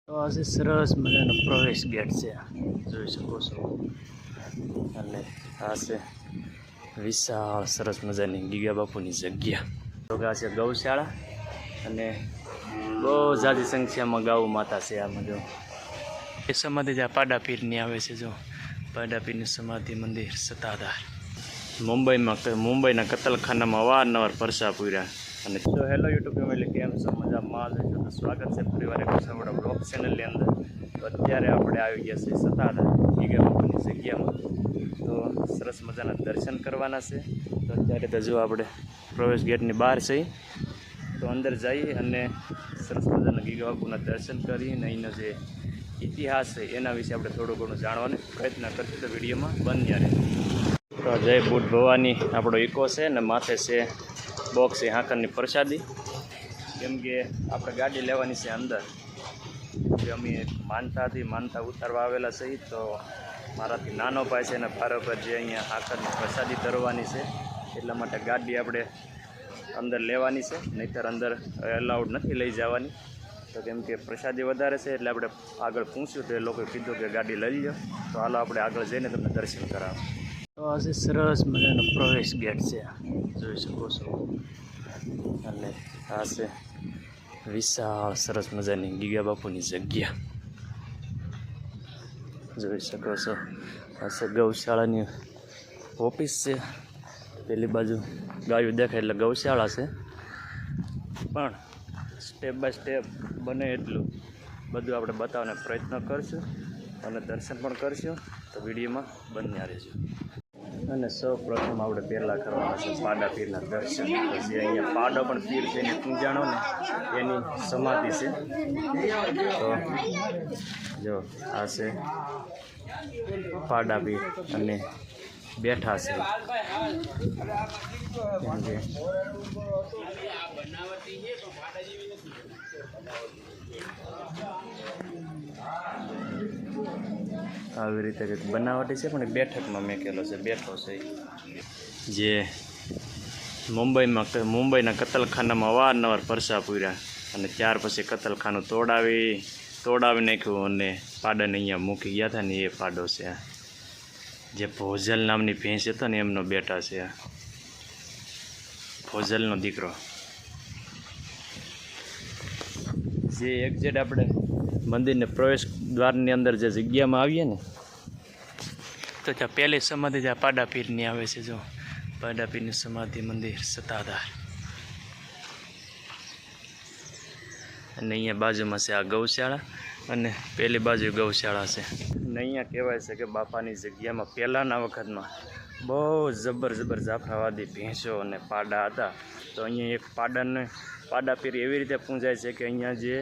તો આજે સરસ મજાનો પ્રવેશ ગેટ છે, જોઈ શકો છો. અને આ છે વિશાળ સરસ મજાની ગીગા બાપુની જગ્યા. તો આ છે ગૌશાળા અને બહુ ઝાઝી સંખ્યામાં ગૌ માતા છે. આમાં જો એ સમાધિ જ્યાં પાડા પીરની આવે છે, જો પાડા પીરની સમાધિ મંદિર સત્તાધાર. મુંબઈના કતલખાનામાં અવારનવાર પરસા પૂર્યા. અને તો હેલો યુટ્યુબ ફેમિલી, કેમ છો? મજામાં જ છો? તો સ્વાગત છે પરિવાર એક આપણા બ્લોગ ચેનલની અંદર. તો અત્યારે આપણે આવી ગયા છીએ સત્તાધાર ગીગા બાપુની જગ્યામાં. તો સરસ મજાના દર્શન કરવાના છે. તો અત્યારે તો જો આપણે પ્રવેશ ગેટની બહાર છીએ, તો અંદર જઈએ અને સરસ મજાના ગીગા બાપુના દર્શન કરીને અહીંનો જે ઇતિહાસ છે એના વિશે આપણે થોડું ઘણું જાણવાનો પ્રયત્ન કરશું. તો વિડીયોમાં બન્યા રહે. તો જય બુદ્ધ ભવાની આપણો ઇકો છે ને માથે છે બોક્સ એ હાંકરની પ્રસાદી. કેમ કે આપણે ગાડી લેવાની છે અંદર, કે અમે માનતા ઉતારવા આવેલા છીએ. તો મારાથી નાનો ભાઈ છે અને બરાબર જે અહીંયા હાંકરની પ્રસાદી તરવાની છે, એટલા માટે ગાડી આપણે અંદર લેવાની છે, નહીંતર અંદર એલાઉડ નથી લઈ જવાની. તો કેમ કે પ્રસાદી વધારે છે એટલે આપણે આગળ પૂછ્યું તો એ લોકોએ કીધું કે ગાડી લઈ લો. તો હાલો આપણે આગળ જઈને તમને દર્શન કરાવો. તો આજે સરસ મજાનો પ્રવેશ ગેટ છે, જોઈ શકો છો. અને આ છે વિશાળ સરસ મજાની ગીગા બાપુની જગ્યા, જોઈ શકો છો. આ છે ગૌશાળાની ઓફિસ છે. પેલી બાજુ ગાયું દેખાય એટલે ગૌશાળા છે, પણ સ્ટેપ બાય સ્ટેપ બને એટલું બધું આપણે બતાવવાનો પ્રયત્ન કરશું અને દર્શન પણ કરશું. તો વિડીયોમાં બન્યા રહેજો. અને સૌ પ્રથમ આપણે પહેલાં કરવાના છે પાડા પીરના દર્શન. જે અહીંયા પાડો પણ પીર થઈને પૂજાણો ને એની સમાધિ છે. તો જો આ છે પાડા પીર અને બેઠા છે. કેમ કે આવી રીતે કંઈક બનાવટી છે, પણ બેઠકમાં મેકેલો છે, બેઠો છે. જે મુંબઈના કતલખાનામાં અવારનવાર પરસા પૂર્યા અને ત્યાર પછી કતલખાનું તોડાવી નાખ્યું અને પાડાને અહીંયા મૂકી ગયા હતા ને એ પાડો છે. જે ભોજલ નામની ભેંસ હતો ને એમનો બેટા છે, ભોજલનો દીકરો. જે એક્ઝેક્ટ આપણે મંદિરને પ્રવેશ દ્વારની અંદર જે જગ્યામાં આવીએ ને, તો ત્યાં પહેલી સમાધિ જ્યાં પાડા પીરની આવે છે, જો પાડા પીરની સમાધિ મંદિર સત્તાધાર. અને અહીંયા બાજુમાં છે આ ગૌશાળા અને પેલી બાજુ ગૌશાળા છે. અને અહીંયા કહેવાય છે કે બાપાની જગ્યામાં પહેલાંના વખતમાં બહુ જબર જાફરાવાદી ભેંસો અને પાડા હતા. તો અહીંયા એક પાડા પીર એવી રીતે પૂંજાય છે કે અહીંયા જે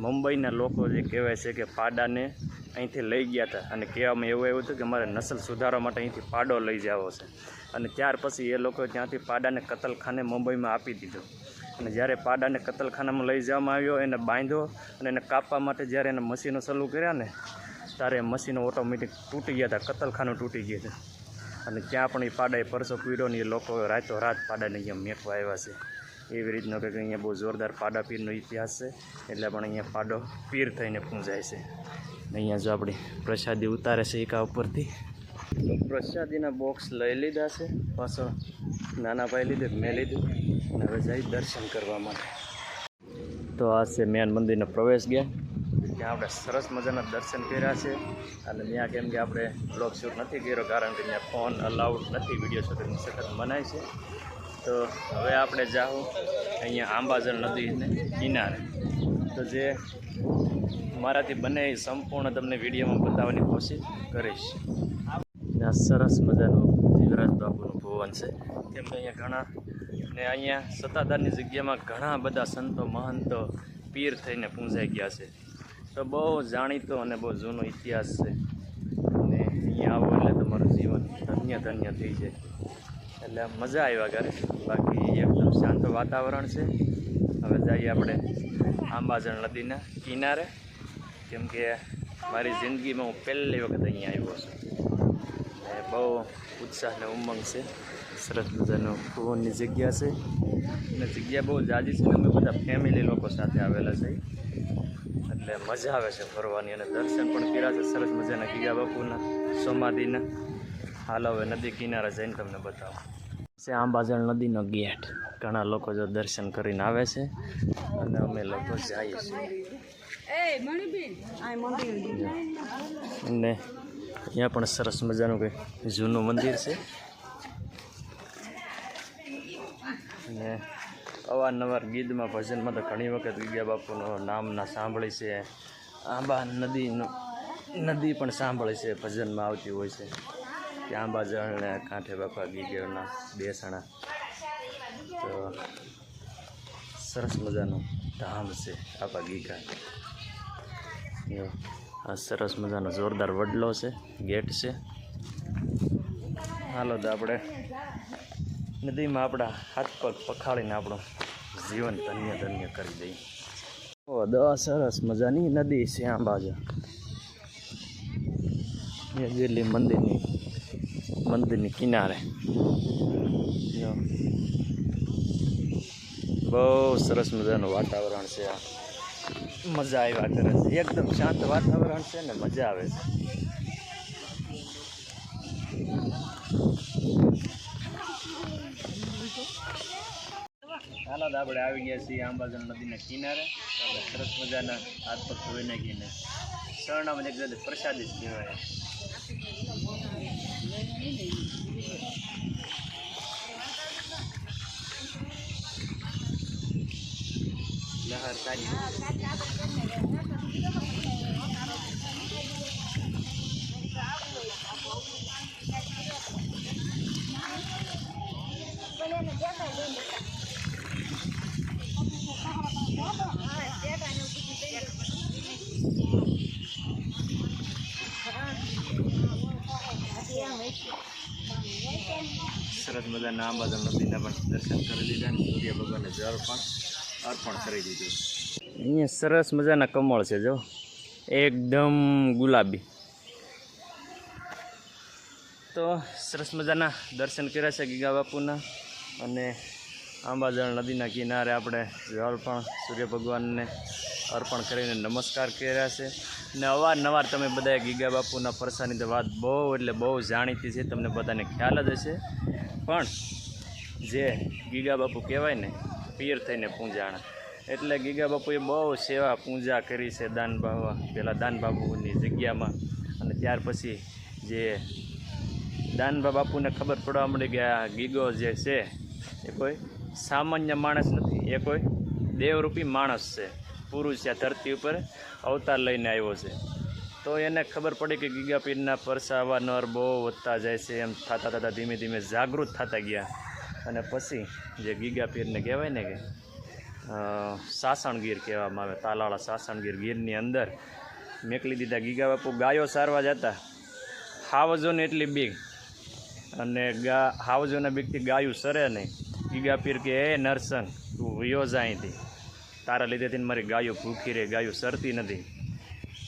મુંબઈના લોકો જે કહેવાય છે કે પાડાને અહીંથી લઈ ગયા હતા, અને કહેવામાં એવું હતું કે મારે નસલ સુધારવા માટે અહીંથી પાડો લઈ જવો છે. અને ત્યાર પછી એ લોકો ત્યાંથી પાડાને કતલખાને મુંબઈમાં આપી દીધો. અને જ્યારે પાડાને કતલખાનામાં લઈ જવામાં આવ્યો, એને બાંધ્યો અને એને કાપવા માટે જ્યારે એને મશીનો ચાલુ કર્યા ને, ત્યારે મશીનો ઓટોમેટિક તૂટી ગયા હતા, કતલખાનું તૂટી ગયા હતા. અને ત્યાં પણ એ પાડાએ પરસો પીડ્યો ને એ લોકો રાતો રાત પાડાને અહીંયા મેકવા આવ્યા છે. એવી રીતનો કંઈક અહીંયા બહુ જોરદાર પાડા પીરનો ઇતિહાસ છે. એટલે પણ અહીંયા પાડો પીર થઈને પૂંજાય છે. અહીંયા જો આપણી પ્રસાદી ઉતારે છે એકા ઉપરથી. તો પ્રસાદીના બોક્સ લઈ લીધા છે, પાછળ નાના ભાઈ લીધું, મેં લીધું, અને હવે જઈ દર્શન કરવા માટે. તો આ છે મેન મંદિરનો પ્રવેશ ગયા. ત્યાં આપણે સરસ મજાના દર્શન કર્યા છે. અને ત્યાં કેમ કે આપણે બ્લોગ શૂટ નથી કર્યો, કારણ કે ત્યાં ફોન અલાઉડ નથી, વિડીયો શૂટિંગ સખત મનાય છે. તો હવે આપણે જાઉં અહીંયા આંબાજલ નદીને કિનારે. તો જે મારાથી બને એ સંપૂર્ણ તમને વિડીયોમાં બતાવવાની કોશિશ કરીશ. આ સરસ મજાનું જીવરાજ બાપુનું ભવન છે. કેમ કે અહીંયા ઘણા ને અહીંયા સત્તાધારની જગ્યામાં ઘણા બધા સંતો મહંતો પીર થઈને પૂંજાઈ ગયા છે. તો બહુ જાણીતો અને બહુ જૂનો ઇતિહાસ છે. અને અહીંયા આવો એટલે તમારું જીવન ધન્ય થઈ જાય. એટલે મજા આવ્યા કરે. બાકી એકદમ શાંત વાતાવરણ છે. હવે જઈએ આપણે આંબાજળ નદીના કિનારે. કેમ કે મારી જિંદગીમાં હું પહેલી વખત અહીંયા આવ્યો છું. બહુ ઉત્સાહ અને ઉમંગ છે. સરસ મજાનું ભુવનની જગ્યા છે અને જગ્યા બહુ જાજી છે. અમે બધા ફેમિલી લોકો સાથે આવેલા છે. એટલે મજા આવે છે ફરવાની, અને દર્શન પણ કર્યા છે સરસ મજાના ગીગા બાપુના સમાધિના. હાલ હવે નદી કિનારે જઈને તમને બતાવો છે આંબાજળ નદીનો ગેટ. ઘણા લોકો જો દર્શન કરીને આવે છે અને અમે લોકો જઈએ છીએ. અને અહીંયા પણ સરસ મજાનું કંઈ જૂનું મંદિર છે. અને અવારનવાર ગીતમાં ભજનમાં તો ઘણી વખત ગીગા બાપુનું નામના સાંભળી છે. આંબા નદી પણ સાંભળી છે, ભજનમાં આવતી હોય છે કે આંબાજળને કાંઠે બાપા ગીગાના બેસણા. તો સરસ મજાનું ધામ છે આપા ગીગા. આ સરસ મજાનો જોરદાર વડલો છે, ગેટ છે. હાલો તો આપણે નદીમાં આપણા હાથ પગ પખાડીને આપણું જીવન ધન્ય ધન્ય કરી દઈએ. સરસ મજાની નદી છે આંબાજળ. જેટલી મંદિરની કિનારે બહુ સરસ મજાનું વાતાવરણ છે. આ મજા આવ્યા કરે છે, એકદમ શાંત વાતાવરણ છે ને મજા આવે છે. હાલો તો આપણે આવી ગયા છીએ આંબાજળ નદીના કિનારે. આપણે સરસ મજાના હાથ પગ ધોઈ નાખીને શરણામાં એક જગ્યાએ પ્રસાદી જ કહેવાય. લહર સારી સરસ મજાના આંબાજળ નદીના પણ દર્શન કરી લીધા ને સૂર્ય ભગવાનને જળ પણ અર્પણ કરી દીધું. અહીંયા સરસ મજાના કમળ છે, જો એકદમ ગુલાબી. તો સરસ મજાના દર્શન કર્યા છે ગીગા બાપુના, અને આંબાજળ નદીના કિનારે આપણે જળ પણ સૂર્ય ભગવાનને અર્પણ કરીને નમસ્કાર કર્યા છે. ને અવારનવાર તમે બધાએ ગીગા બાપુના ફરસાની તો વાત બહુ એટલે બહુ જાણીતી છે, તમને બધાને ખ્યાલ જ હશે. પણ જે ગીગા બાપુ કહેવાય ને પીર થઈને પૂંજાણા, એટલે ગીગા બાપુએ બહુ સેવા પૂજા કરી છે પહેલાં દાન બાપુની જગ્યામાં. અને ત્યાર પછી જે દાનબા બાપુને ખબર પડવા મળી કે આ ગીગો જે છે એ કોઈ સામાન્ય માણસ નથી, એ કોઈ દેવરૂપી માણસ છે, પુરુષ છે, આ ધરતી ઉપર અવતાર લઈને આવ્યો છે. તો એને ખબર પડી કે ગીગા પીરના પરસા અવારનવાર બહુ વધતા જાય છે. એમ થતાં ધીમે ધીમે જાગૃત થતા ગયા. અને પછી જે ગીગા પીરને કહેવાય ને કે સાસણગીર કહેવામાં આવે, તાલાળા સાસણગીર ગીરની અંદર મેકલી દીધા. ગીગા બાપુ ગાયો સારવા જતા, હાવજોને એટલી બીક, અને હાવજોના બીકથી ગાયું સરે નહીં. ગીગા પીર કે હે નરસંગ, તું વયો જા અહીંથી, તારા લીધેથી મારી ગાયો ભૂખી રહે, ગાયું સરતી નથી.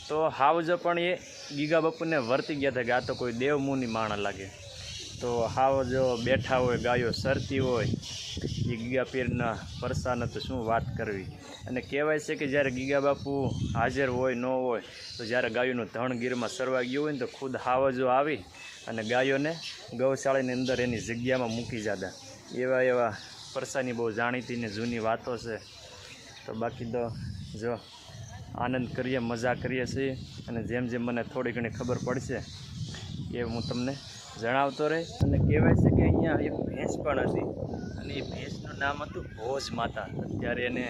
તો હાવજો પણ એ ગીગા બાપુને વર્તી ગયા હતા કે આ તો કોઈ દેવમુનિ માણસ લાગે. તો હાવજો બેઠા હોય, ગાયો સરતી હોય, એ ગીગા પીરના પરસાને તો શું વાત કરવી. અને કહેવાય છે કે જ્યારે ગીગા બાપુ હાજર હોય ન હોય, તો જ્યારે ગાયોનું ધણ ગીરમાં સરવા ગયું હોય ને તો ખુદ હાવજો આવી અને ગાયોને ગૌશાળાની અંદર એની જગ્યામાં મૂકી જતા. એવા પરસાની બહુ જાણીતી ને જૂની વાતો છે. તો બાકી તો જો આનંદ કરીએ, મજા કરીએ છીએ, અને જેમ જેમ મને થોડી ઘણી ખબર પડશે એ હું તમને જણાવતો રહે. અને કહેવાય છે કે અહીંયા એક ભેંસ પણ હતી, અને એ ભેંસનું નામ હતું ભોજ માતા. અત્યારે એને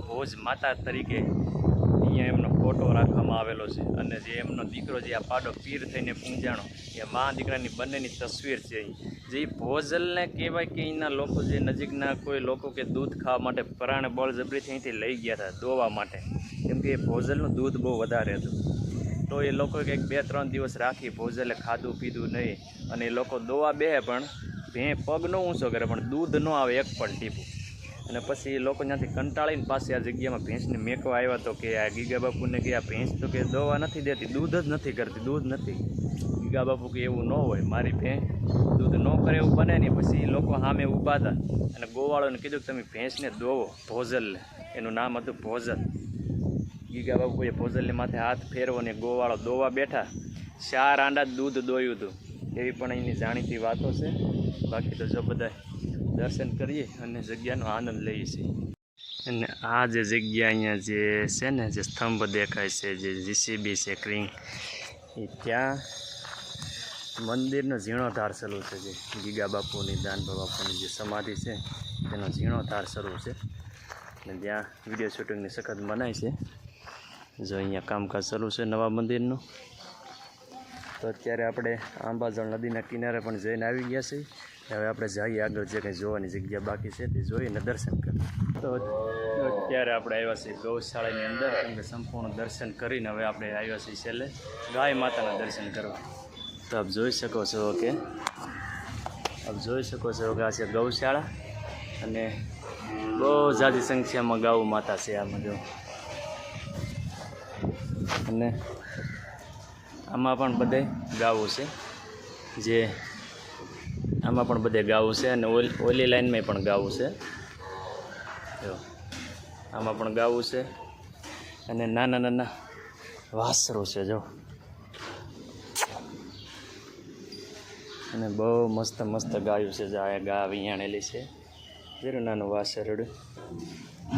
ભોજ માતા તરીકે અહીંયા એમનો ફોટો રાખવામાં આવેલો છે. અને જે એમનો દીકરો જે આ પાડો પીર થઈને પૂંજાણો, એ મા દીકરાની બંનેની તસવીર છે. જે ભોજલને કહેવાય કે અહીંના લોકો જે નજીકના કોઈ લોકો કે દૂધ ખાવા માટે પરાણે બળજબરીથી અહીંથી લઈ ગયા હતા દોવા માટે, કેમ કે એ ભોજલનું દૂધ બહુ વધારે હતું. તો એ લોકો કંઈક 2-3 દિવસ રાખી, ભોજલે ખાધું પીધું નહીં, અને એ લોકો દોવા બે પણ પગ ન ઊંચો કરે, પણ દૂધ ન આવે એક પણ ટીપું. અને પછી એ લોકો ત્યાંથી કંટાળીને પાસે આ જગ્યામાં ભેંસને મેકવા આવ્યા. તો કે આ ગીગા બાપુને કે આ ભેંસ તો કે દોવા નથી દેતી, દૂધ જ નથી કરતી, દૂધ નથી. ગીગા બાપુ કે એવું ન હોય, મારી ભેંસ દૂધ ન કરે એવું બને નહીં. પછી એ લોકો સામે ઊભા હતા અને ગોવાળોને કીધું કે તમે ભેંસને દોવો ભોજલને, એનું નામ હતું ભોજલ. ગીગા બાપુ કોઈ ભોજલની માથે હાથ ફેરવો ને ગોવાળો દોવા બેઠા 4 આંડા દૂધ દોયું હતું એવી પણ અહીંની જાણીતી વાતો છે. બાકી તો જો બધા દર્શન કરીએ અને જગ્યાનો આનંદ લઈએ છીએ. અને આ જે જગ્યા અહીંયા જે છે ને જે સ્તંભ દેખાય છે જે જીસીબી છે ક્રિંગ એ ત્યાં મંદિરનો ઝીણોધાર શરૂ છે. જે ગીગા બાપુની દાનભા બાપુની જે સમાધિ છે તેનો ઝીણોધાર શરૂ છે અને ત્યાં વિડીયો શૂટિંગની સખત મનાય છે. જો અહીંયા કામકાજ શરૂ છે નવા મંદિરનું. તો અત્યારે આપણે આંબાજળ નદીના કિનારે પણ જઈને આવી ગયા છીએ. હવે આપણે જઈએ આગળ જે કંઈ જોવાની જગ્યા બાકી છે તે જોઈને દર્શન કરીએ. તો અત્યારે આપણે આવ્યા છીએ ગૌશાળાની અંદર, કેમ કે સંપૂર્ણ દર્શન કરીને હવે આપણે આવ્યા છીએ છેલ્લે ગાય માતાના દર્શન કરવા. તો આપ જોઈ શકો છો કે આ છે ગૌશાળા અને બહુ જાજી સંખ્યામાં ગાઉ માતા છે આમાં જો. અને આમાં પણ બધે ગાવું છે અને ઓલી લાઈનમાં પણ ગાવું છે. જો આમાં પણ ગાવું છે અને નાના નાના વાસરો છે જો. અને બહુ મસ્ત ગાયું છે. જો આ ગા વિયાણેલી છે. જરું નાનું વાસરડું